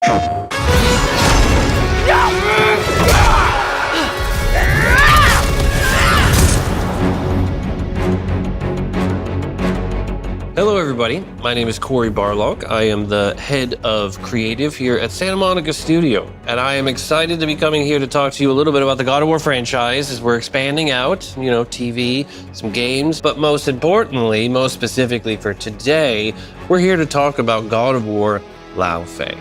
Hello everybody, my name is Corybal록. I am the head of creative here at Santa Monica Studio, and I am excited to be coming here to talk to you a little bit about the God of War franchise as we're expanding out, TV, some games, but most importantly, most specifically for today, we're here to talk about God of War Laufey.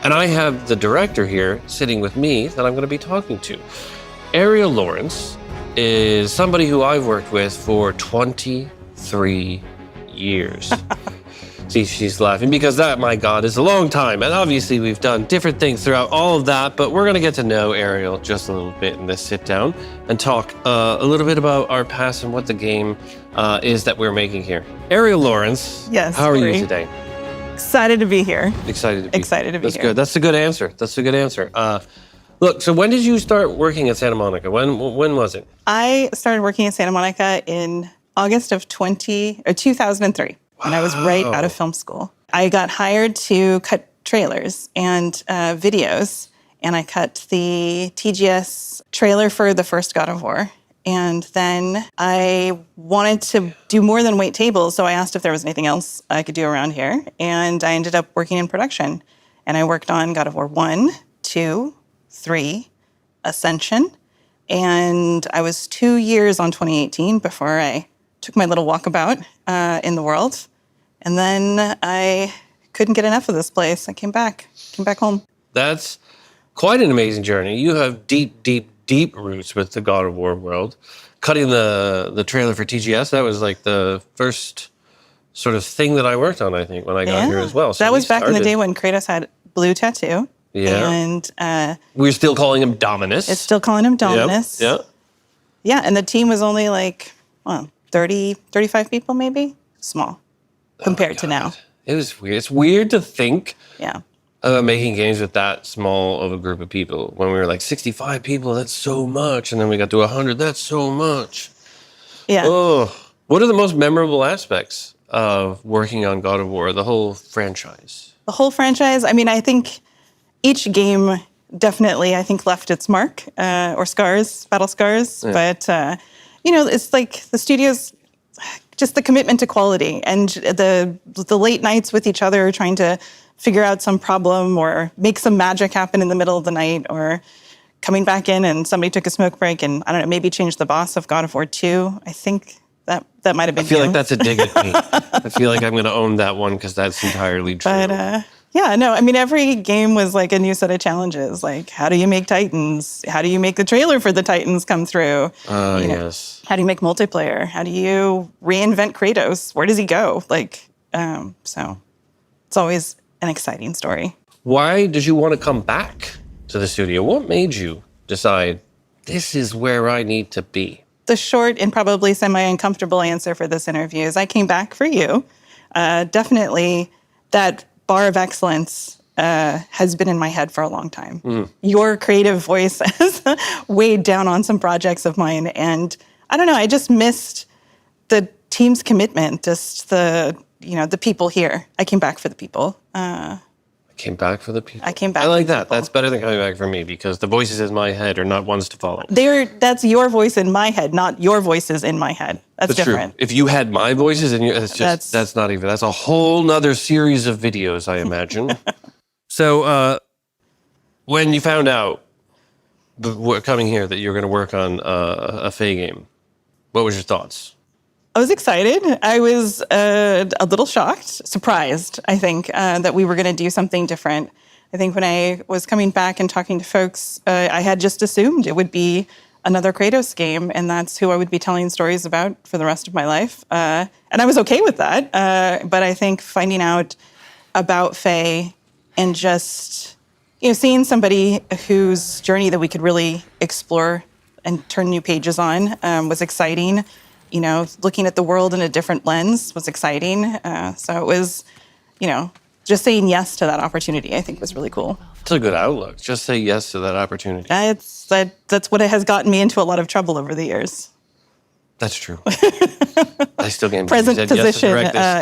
And I have the director here sitting with me that I'm going to be talking to. Ariel Lawrence is somebody who I've worked with for 23 years. See, she's laughing because that, my God, is a long time. And obviously we've done different things throughout all of that, but we're going to get to know Ariel just a little bit in this sit down and talk a little bit about our past and what the game is that we're making here. Ariel Lawrence, yes, how are you today? Excited to be here. Excited to be here. That's good. That's a good answer. That's a good answer. Look, so when did you start working at Santa Monica? When was it? I started working at Santa Monica in August of 2003, wow. When I was right out of film school. I got hired to cut trailers and videos, and I cut the TGS trailer for the first God of War. And then I wanted to do more than wait tables, so I asked if there was anything else I could do around here, and I ended up working in production. And I worked on God of War 1, 2, 3, Ascension, and I was 2 years on 2018 before I took my little walkabout in the world. And then I couldn't get enough of this place. I came back home. That's quite an amazing journey. You have deep roots with the God of War world. Cutting the trailer for TGS, that was like the first sort of thing that I worked on, I think, when I got here as well. So that was back in the day when Kratos had blue tattoo. Yeah. And we're still calling him Dominus. It's still calling him Dominus. Yep. Yeah, and the team was only like, 30, 35 people maybe? Small compared to now. It was weird. It's weird to think about making games with that small of a group of people. When we were like 65 people, that's so much. And then we got to 100, that's so much. Yeah. Oh, what are the most memorable aspects of working on God of War, the whole franchise? The whole franchise? I mean, I think each game definitely, left its mark or scars, battle scars. Yeah. But, it's like the studio's just the commitment to quality and the late nights with each other trying to figure out some problem or make some magic happen in the middle of the night, or coming back in and somebody took a smoke break and, I don't know, maybe changed the boss of God of War 2. I think that might have been I feel like that's a dig at me. I feel like I'm going to own that one because that's entirely true. But, every game was like a new set of challenges. Like, how do you make Titans? How do you make the trailer for the Titans come through? Yes. How do you make multiplayer? How do you reinvent Kratos? Where does he go? So it's always an exciting story. Why did you want to come back to the studio? What made you decide this is where I need to be? The short and probably semi-uncomfortable answer for this interview is I came back for you. Definitely that bar of excellence has been in my head for a long time. Your creative voice has weighed down on some projects of mine. And I don't know, I just missed the team's commitment, just the people here. I came back for the people. I came back for the people. I came back. I like that. That's better than coming back for me because the voices in my head are not ones to follow. That's your voice in my head, not your voices in my head. That's different. True. If you had my voices in your, that's not even. That's a whole nother series of videos, I imagine. So, when you found out coming here that you were going to work on a Faye game, what was your thoughts? I was excited. I was a little shocked, surprised, I think, that we were going to do something different. I think when I was coming back and talking to folks, I had just assumed it would be another Kratos game, and that's who I would be telling stories about for the rest of my life. And I was okay with that. But I think finding out about Faye and just seeing somebody whose journey that we could really explore and turn new pages on was exciting. Looking at the world in a different lens was exciting. So it was, just saying yes to that opportunity, I think was really cool. It's a good outlook. Just say yes to that opportunity. That's what has gotten me into a lot of trouble over the years. That's true. I still can't present position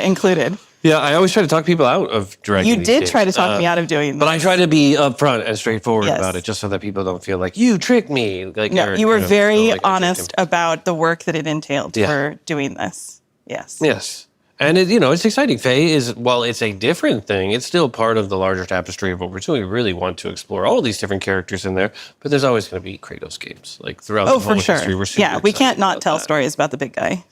included. Yeah, I always try to talk people out of directing. You these did games. try to talk me out of doing But this. I try to be upfront and straightforward Yes. about it, just so that people don't feel like you tricked me. Like No, or, you were know, very feel like I tricked honest him. about the work that it entailed for doing this. Yes. Yes. And it's exciting. Faye is, while it's a different thing, it's still part of the larger tapestry of what we're doing. We really want to explore all these different characters in there, but there's always going to be Kratos games. Like throughout the whole for sure. history, we're super Yeah, we excited can't not about tell that. stories about the big guy.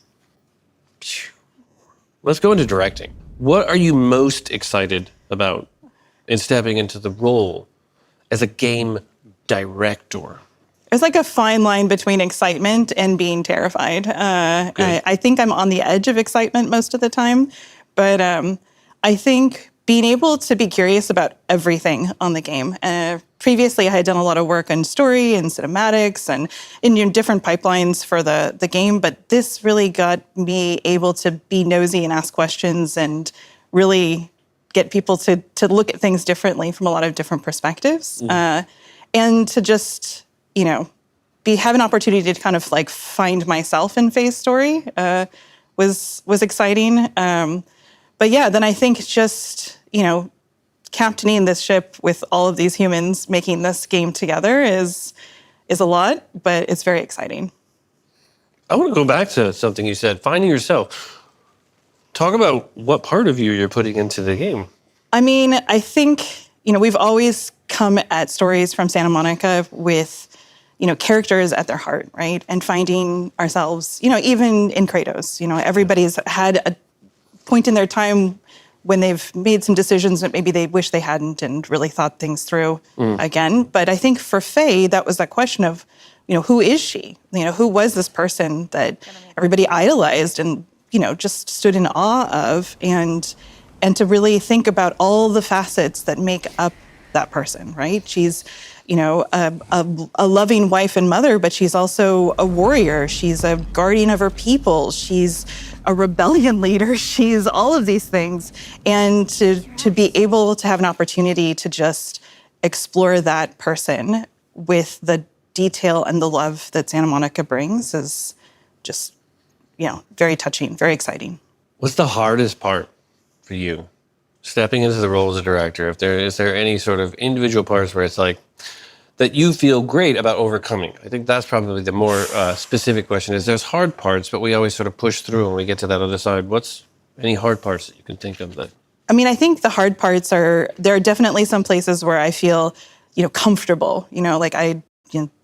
Let's go into directing. What are you most excited about in stepping into the role as a game director? There's like a fine line between excitement and being terrified. I think I'm on the edge of excitement most of the time, but I think being able to be curious about everything on the game. Previously, I had done a lot of work on story and cinematics and in different pipelines for the game, but this really got me able to be nosy and ask questions and really get people to look at things differently from a lot of different perspectives. And to just, have an opportunity to kind of like find myself in Faye's story was exciting. But yeah, then I think just, captaining this ship with all of these humans making this game together is a lot, but it's very exciting. I want to go back to something you said, finding yourself. Talk about what part of you you're putting into the game. I mean, I think, we've always come at stories from Santa Monica with, characters at their heart, right? And finding ourselves, even in Kratos, everybody's had a point in their time when they've made some decisions that maybe they wish they hadn't and really thought things through again. But I think for Faye, that was that question of, who is she? Who was this person that everybody idolized and, just stood in awe of, and to really think about all the facets that make up that person, right? She's, a loving wife and mother, but she's also a warrior. She's a guardian of her people. She's a rebellion leader. She's all of these things. And to be able to have an opportunity to just explore that person with the detail and the love that Santa Monica brings is just, very touching, very exciting. What's the hardest part for you stepping into the role as a director? Is there any sort of individual parts where it's like that you feel great about overcoming? I think that's probably the more specific question. Is there's hard parts, but we always sort of push through and we get to that other side. What's any hard parts that you can think of that? I mean, I think the hard parts there are definitely some places where I feel, comfortable,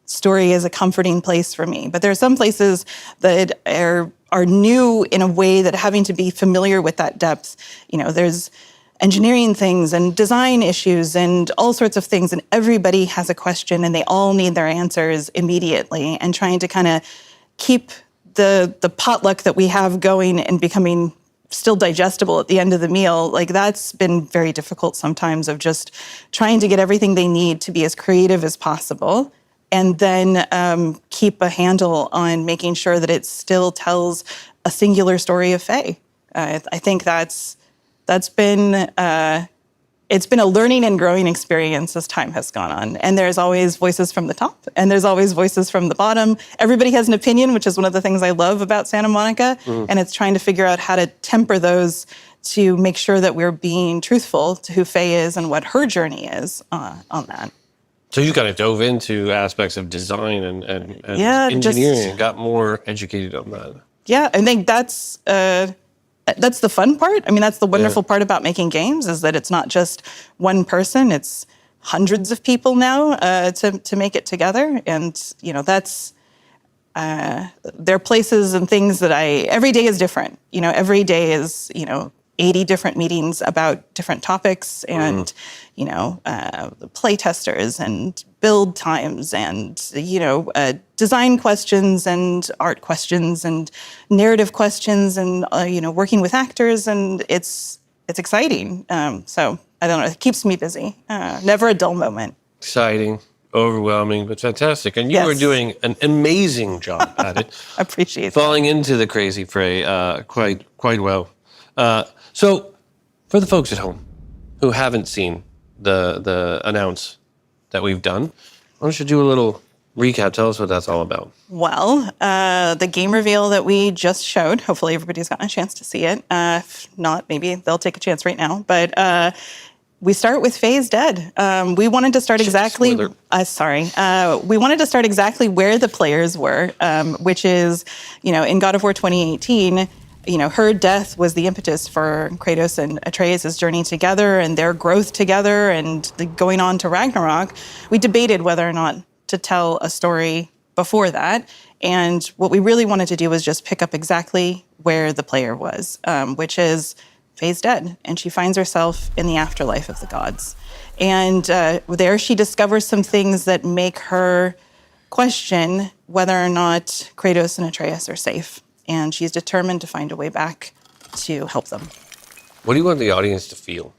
story is a comforting place for me. But there are some places that are new in a way that having to be familiar with that depth, there's engineering things and design issues and all sorts of things, and everybody has a question and they all need their answers immediately, and trying to kind of keep the potluck that we have going and becoming still digestible at the end of the meal, like that's been very difficult sometimes, of just trying to get everything they need to be as creative as possible, and then keep a handle on making sure that it still tells a singular story of Faye. I think that's been it's been a learning and growing experience as time has gone on. And there's always voices from the top and there's always voices from the bottom. Everybody has an opinion, which is one of the things I love about Santa Monica. And it's trying to figure out how to temper those to make sure that we're being truthful to who Faye is and what her journey is on that. So you kind of dove into aspects of design and engineering and got more educated on that. Yeah, I think that's the fun part. I mean, that's the wonderful part about making games, is that it's not just one person, it's hundreds of people now to make it together. And, that's, there are places and things that every day is different. Every day is, 80 different meetings about different topics and, play testers and build times and, design questions and art questions and narrative questions and, working with actors. And it's exciting. So I don't know, it keeps me busy. Never a dull moment. Exciting, overwhelming, but fantastic. And you are doing an amazing job at it. I appreciate Falling into the crazy fray quite well. So for the folks at home who haven't seen the announce that we've done, why don't you do a little Recap, tell us what that's all about. Well, the game reveal that we just showed, hopefully everybody's gotten a chance to see it. If not, maybe they'll take a chance right now. But we start with Faye's dead. We wanted to start exactly... we wanted to start exactly where the players were, which is, in God of War 2018, her death was the impetus for Kratos and Atreus' journey together and their growth together and going on to Ragnarok. We debated whether or not to tell a story before that. And what we really wanted to do was just pick up exactly where the player was, which is Faye's dead, and she finds herself in the afterlife of the gods. And there she discovers some things that make her question whether or not Kratos and Atreus are safe. And she's determined to find a way back to help them. What do you want the audience to feel?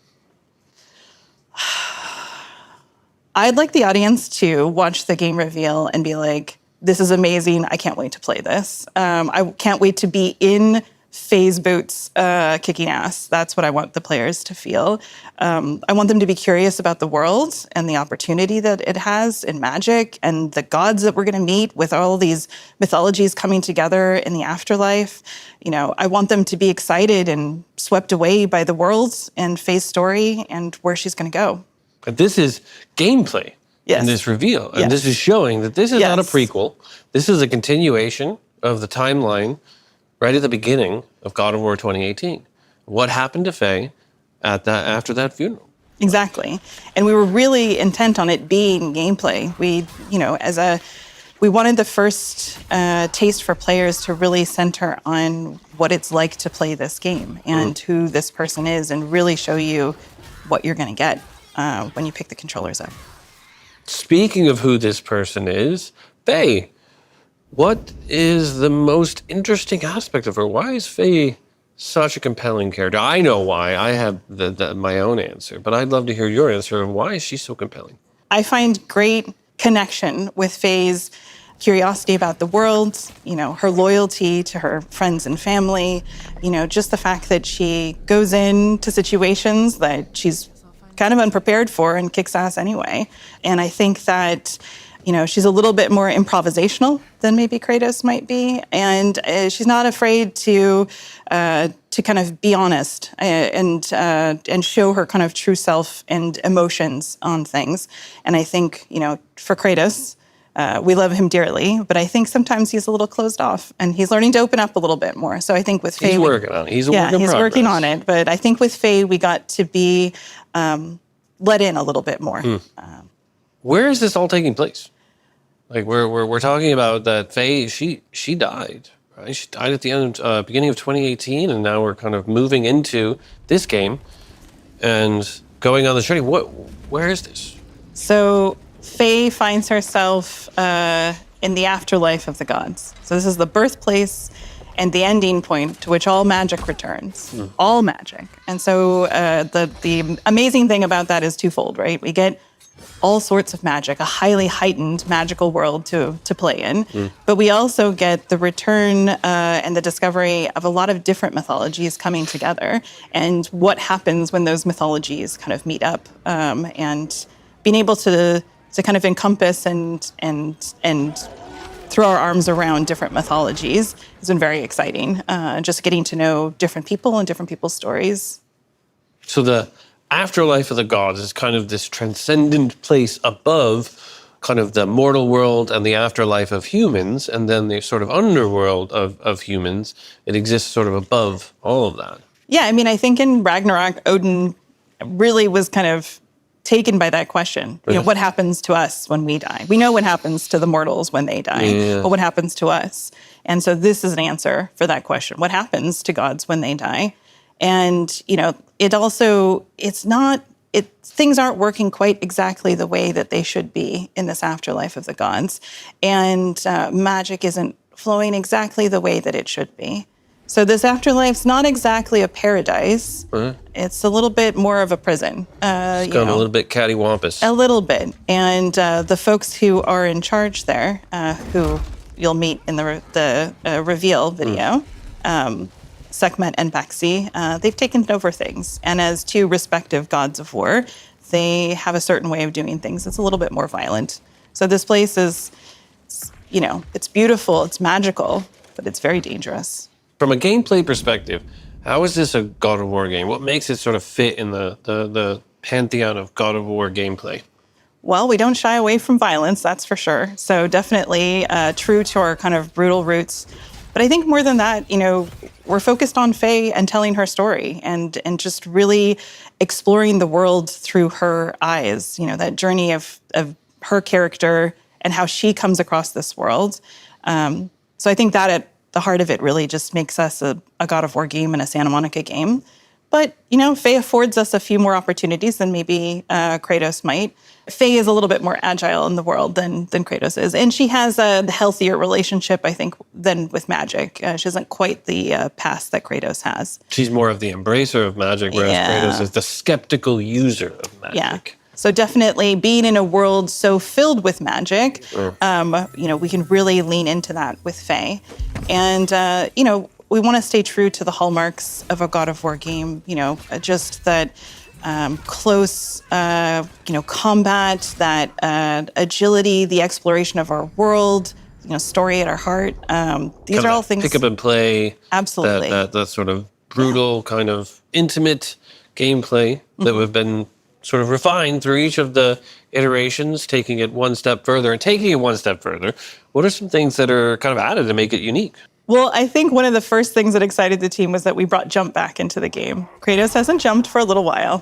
I'd like the audience to watch the game reveal and be like, this is amazing. I can't wait to play this. I can't wait to be in Faye's boots kicking ass. That's what I want the players to feel. I want them to be curious about the world and the opportunity that it has in magic and the gods that we're going to meet with all these mythologies coming together in the afterlife. I want them to be excited and swept away by the world and Faye's story and where she's going to go. But this is gameplay in this reveal. And this is showing that this is not a prequel. This is a continuation of the timeline right at the beginning of God of War 2018. What happened to Faye after that funeral? Exactly. And we were really intent on it being gameplay. We wanted the first taste for players to really center on what it's like to play this game and who this person is and really show you what you're going to get when you pick the controllers up. Speaking of who this person is, Faye, what is the most interesting aspect of her? Why is Faye such a compelling character? I know why. I have my own answer, but I'd love to hear your answer of why is she so compelling? I find great connection with Faye's curiosity about the world, her loyalty to her friends and family, just the fact that she goes into situations that she's kind of unprepared for and kicks ass anyway. And I think that, she's a little bit more improvisational than maybe Kratos might be. And she's not afraid to kind of be honest and show her kind of true self and emotions on things. And I think, for Kratos, we love him dearly, but I think sometimes he's a little closed off and he's learning to open up a little bit more. So I think with Faye... He's working on it. He's working on it. But I think with Faye, we got to be let in a little bit more. Where is this all taking place? Like we're talking about that Faye, she died, right? She died at the beginning of 2018, and now we're kind of moving into this game and going on the journey. Where is this? So Faye finds herself in the afterlife of the gods. So this is the birthplace and the ending point to which all magic returns. All magic. And so the amazing thing about that is twofold, right? We get all sorts of magic, a highly heightened magical world to play in. But we also get the return and the discovery of a lot of different mythologies coming together and what happens when those mythologies kind of meet up and being able to kind of encompass and throw our arms around different mythologies has been very exciting. Just getting to know different people and different people's stories. So the afterlife of the gods is kind of this transcendent place above kind of the mortal world and the afterlife of humans, and then the sort of underworld of humans. It exists sort of above all of that. Yeah, I mean, I think in Ragnarok, Odin really was kind of taken by that question. What happens to us when we die? We know what happens to the mortals when they die, but what happens to us? And so this is an answer for that question. What happens to gods when they die? And, things aren't working quite exactly the way that they should be in this afterlife of the gods. And magic isn't flowing exactly the way that it should be. So this afterlife's not exactly a paradise. It's a little bit more of a prison. It's gone a little bit cattywampus. A little bit. And the folks who are in charge there, who you'll meet in the reveal video, Sekhmet and Baxi, they've taken over things. And as two respective gods of war, they have a certain way of doing things. It's a little bit more violent. So this place is it's beautiful, it's magical, but it's very dangerous. From a gameplay perspective, how is this a God of War game? What makes it sort of fit in the pantheon of God of War gameplay? Well, we don't shy away from violence, that's for sure. So definitely true to our kind of brutal roots. But I think more than that, we're focused on Faye and telling her story and just really exploring the world through her eyes, that journey of her character and how she comes across this world. So I think that at the heart of it really just makes us a God of War game and a Santa Monica game. But, Faye affords us a few more opportunities than maybe Kratos might. Faye is a little bit more agile in the world than Kratos is. And she has a healthier relationship, I think, than with magic. She hasn't quite the past that Kratos has. She's more of the embracer of magic, whereas Kratos is the skeptical user of magic. Yeah. So definitely being in a world so filled with magic, we can really lean into that with Faye. And, we want to stay true to the hallmarks of a God of War game, just that close, combat, that agility, the exploration of our world, story at our heart. These are all things. Pick up and play. Absolutely. That sort of brutal, kind of intimate gameplay that we've been sort of refined through each of the iterations, taking it one step further and taking it one step further. What are some things that are kind of added to make it unique? Well, I think one of the first things that excited the team was that we brought jump back into the game. Kratos hasn't jumped for a little while.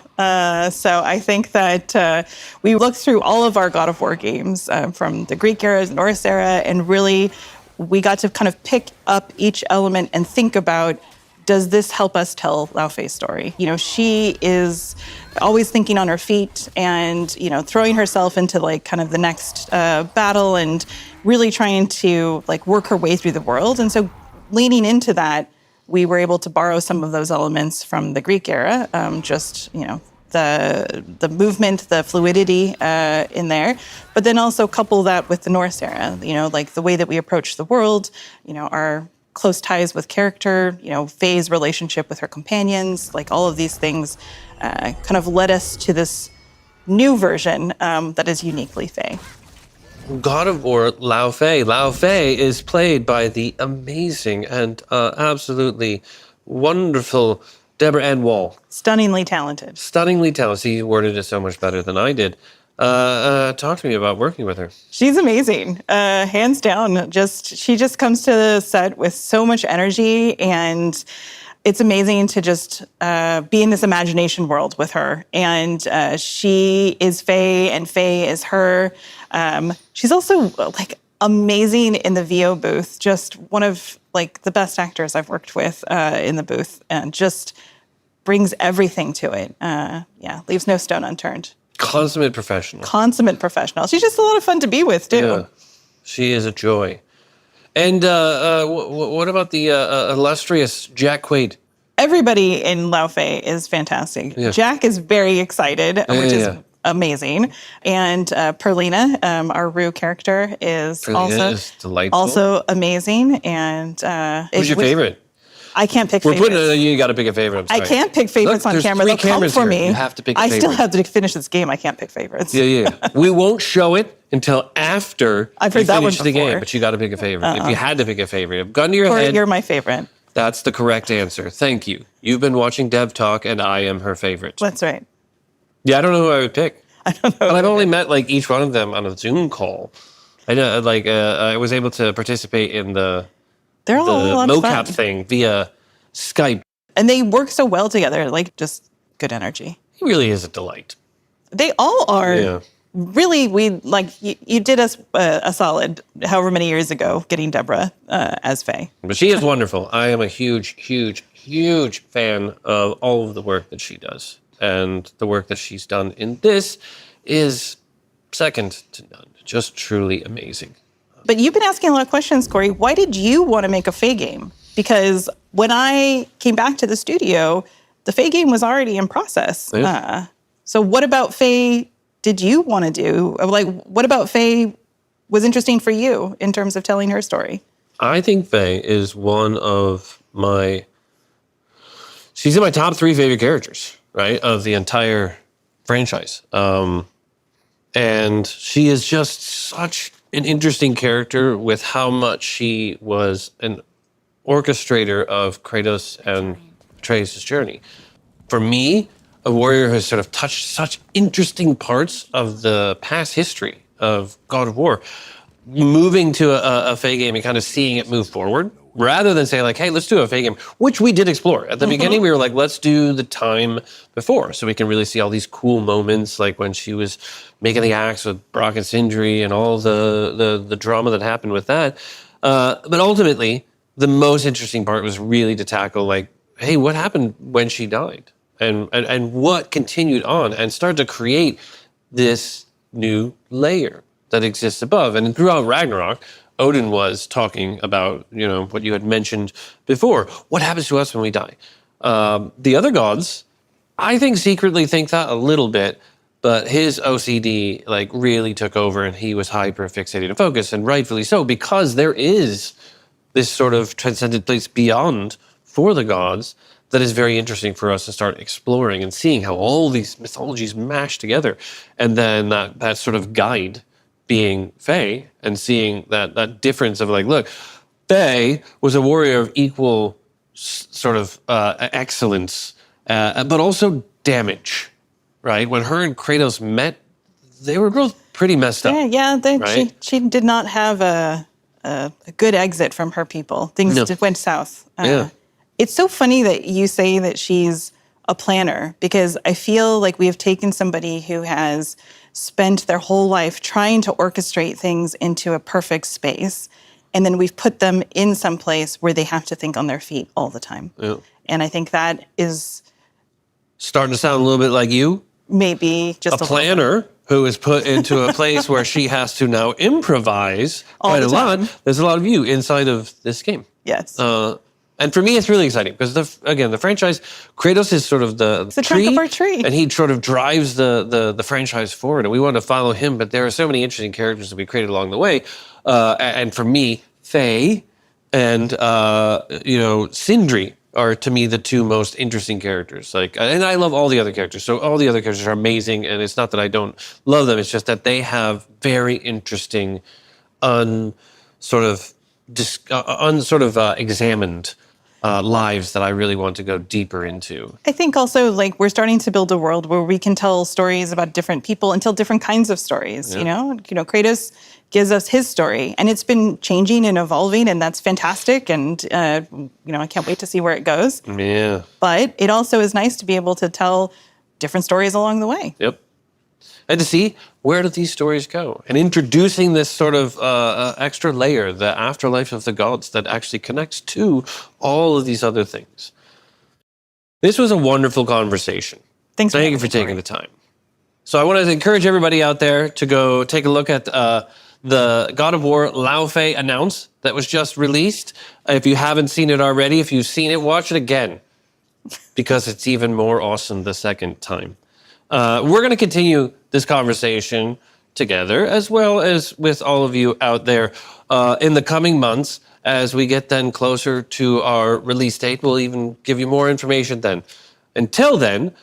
So I think that we looked through all of our God of War games from the Greek era, Norse era, and really we got to kind of pick up each element and think about, does this help us tell Laufey's story? She is always thinking on her feet and, throwing herself into kind of the next battle and really trying to work her way through the world. And so leaning into that, we were able to borrow some of those elements from the Greek era, the movement, the fluidity in there, but then also couple that with the Norse era, the way that we approach the world, our close ties with character, Faye's relationship with her companions, all of these things kind of led us to this new version that is uniquely Faye. God of War Laufey. Laufey is played by the amazing and absolutely wonderful Deborah Ann Wall. Stunningly talented. Stunningly talented. He worded it so much better than I did. Talk to me about working with her. She's amazing. Hands down. She just comes to the set with so much energy, and it's amazing to just be in this imagination world with her. And she is Faye, and Faye is her. She's also amazing in the VO booth. Just one of the best actors I've worked with in the booth, and just brings everything to it. Leaves no stone unturned. Consummate professional. She's just a lot of fun to be with, too. Yeah, she is a joy. And what about the illustrious Jack Quaid? Everybody in Laufey is fantastic. Yeah. Jack is very excited, which is amazing. And Perlina, our Rue character, is also amazing. And who's your favorite? I can't pick favorites. You got to pick a favorite. I can't pick favorites on camera. They'll come for me. You have to pick a favorite. I still have to finish this game. I can't pick favorites. Yeah. We won't show it until after I've heard that one the game, but you got to pick a favorite. If you had to pick a favorite, gun to your head. You're my favorite. That's the correct answer. Thank you. You've been watching Dev Talk, and I am her favorite. That's right. Yeah, I don't know who I would pick. I don't know. And I've only met each one of them on a Zoom call. I know, I was able to participate in the mocap thing via Skype. And they work so well together, just good energy. He really is a delight. They all are. Yeah. Really, you did us a solid however many years ago getting Deborah as Faye. But she is wonderful. I am a huge, huge, huge fan of all of the work that she does. And the work that she's done in this is second to none. Just truly amazing. But you've been asking a lot of questions, Corey. Why did you want to make a Faye game? Because when I came back to the studio, the Faye game was already in process. Yeah. So what about Faye did you want to do? What about Faye was interesting for you in terms of telling her story? I think Faye is one of she's in my top 3 favorite characters, right, of the entire franchise. And she is just such an interesting character with how much she was an orchestrator of Kratos and Atreus' journey. For me, a warrior has sort of touched such interesting parts of the past history of God of War. Moving to a Fae game and kind of seeing it move forward, rather than say like, hey, let's do a Fae game, which we did explore. At the beginning, we were like, let's do the time before, so we can really see all these cool moments, like when she was making the axe with Brock and Sindri and all the drama that happened with that. But ultimately, the most interesting part was really to tackle like, hey, what happened when she died? And what continued on and start to create this new layer that exists above. And throughout Ragnarok, Odin was talking about, what you had mentioned before. What happens to us when we die? The other gods, I think secretly think that a little bit, but his OCD like really took over and he was hyper fixated and focused, and rightfully so, because there is this sort of transcendent place beyond for the gods that is very interesting for us to start exploring and seeing how all these mythologies mash together. And then that sort of guide being Fae and seeing that difference of like, look, Fae was a warrior of equal sort of excellence, but also damage, right? When her and Kratos met, they were both pretty messed up. Right? She did not have a good exit from her people. Things just went south. It's so funny that you say that she's a planner, because I feel like we have taken somebody who has spent their whole life trying to orchestrate things into a perfect space, and then we've put them in some place where they have to think on their feet all the time. Yeah. And I think that is starting to sound a little bit like you. Maybe just a planner who is put into a place where she has to now improvise quite a lot. There's a lot of you inside of this game. Yes. And for me, it's really exciting because the franchise, Kratos is sort of the trunk of our tree, and he sort of drives the franchise forward, and we want to follow him. But there are so many interesting characters that we created along the way, and for me, Faye and Sindri are to me the two most interesting characters. Like, and I love all the other characters. So all the other characters are amazing, and it's not that I don't love them. It's just that they have very interesting, examined lives that I really want to go deeper into. I think also like we're starting to build a world where we can tell stories about different people and tell different kinds of stories. Yeah. Kratos gives us his story, and it's been changing and evolving, and that's fantastic. And I can't wait to see where it goes. Yeah. But it also is nice to be able to tell different stories along the way. Yep. And to see where do these stories go, and introducing this sort of extra layer, the afterlife of the gods, that actually connects to all of these other things. This was a wonderful conversation. Thank you for taking the time. So I want to encourage everybody out there to go take a look at the God of War Laufey announce that was just released. If you haven't seen it already, if you've seen it, watch it again, because it's even more awesome the second time. We're going to continue this conversation together, as well as with all of you out there in the coming months. As we get then closer to our release date, we'll even give you more information then. Until then,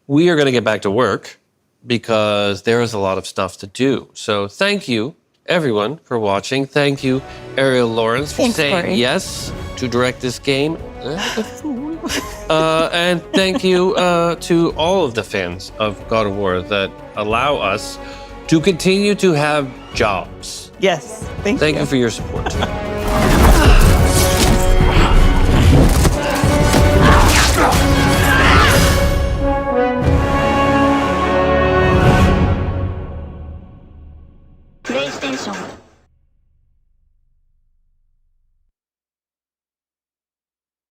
we are going to get back to work because there is a lot of stuff to do. So thank you, everyone, for watching. Thank you, Ariel Lawrence, for saying yes to direct this game. And thank you to all of the fans of God of War that allow us to continue to have jobs. Yes, thank you. Thank you for your support. PlayStation